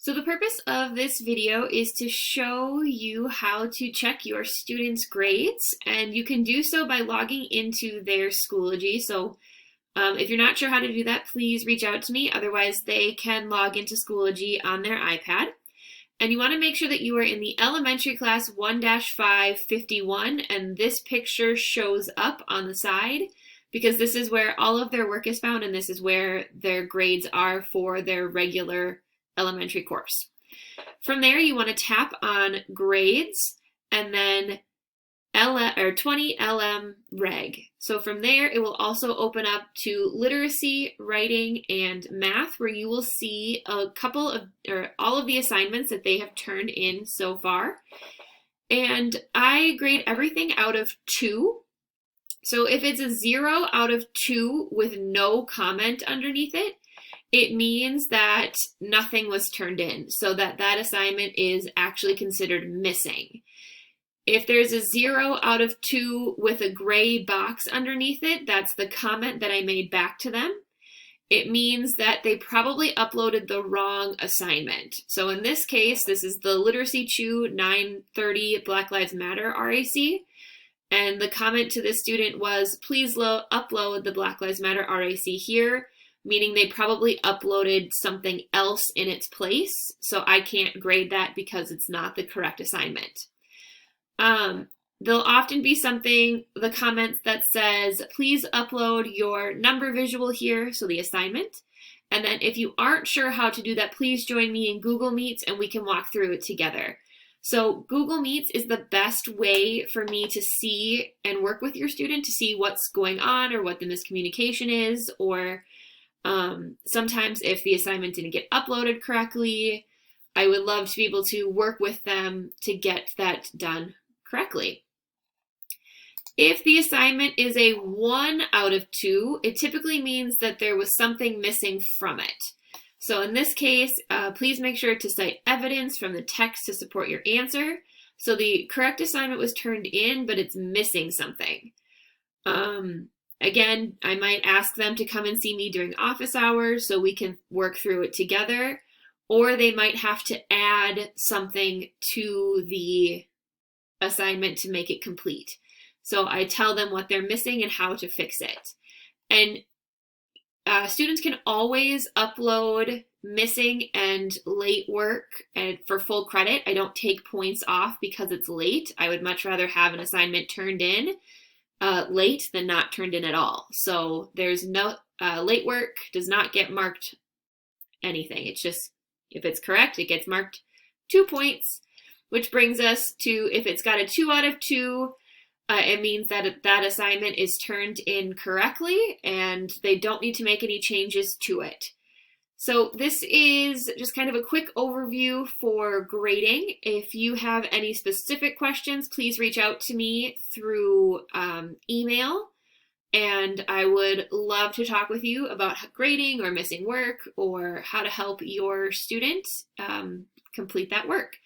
So the purpose of this video is to show you how to check your students' grades, and you can do so by logging into their Schoology. So if you're not sure how to do that, please reach out to me. Otherwise, they can log into Schoology on their iPad. And you want to make sure that you are in the elementary class 1-551, and this picture shows up on the side because this is where all of their work is found, and this is where their grades are for their regular elementary course. From there, you want to tap on grades and then 20 LM Reg. So from there, it will also open up to literacy, writing, and math, where you will see a couple of, or all of the assignments that they have turned in so far. And I grade everything out of 2. So if it's a 0 out of 2 with no comment underneath it, it means that nothing was turned in, so that assignment is actually considered missing. If there's a 0 out of 2 with a gray box underneath it, that's the comment that I made back to them. It means that they probably uploaded the wrong assignment. So in this case, this is the Literacy Chew 930 Black Lives Matter RAC. And the comment to this student was, please upload the Black Lives Matter RAC here, meaning they probably uploaded something else in its place. So I can't grade that because it's not the correct assignment. There'll often be the comment that says, please upload your number visual here, so the assignment. And then if you aren't sure how to do that, please join me in Google Meets and we can walk through it together. So Google Meets is the best way for me to see and work with your student to see what's going on or what the miscommunication is, or sometimes if the assignment didn't get uploaded correctly, I would love to be able to work with them to get that done correctly. If the assignment is a 1 out of 2, it typically means that there was something missing from it. So in this case, please make sure to cite evidence from the text to support your answer. So the correct assignment was turned in, but it's missing something. Again, I might ask them to come and see me during office hours so we can work through it together, or they might have to add something to the assignment to make it complete. So I tell them what they're missing and how to fix it. And students can always upload missing and late work and for full credit. I don't take points off because it's late. I would much rather have an assignment turned in late than not turned in at all. So there's no late work does not get marked anything. It's just, if it's correct, it gets marked 2 points, which brings us to, if it's got a 2 out of 2, it means that that assignment is turned in correctly and they don't need to make any changes to it. So this is just kind of a quick overview for grading. If you have any specific questions, please reach out to me through email, and I would love to talk with you about grading or missing work or how to help your student complete that work.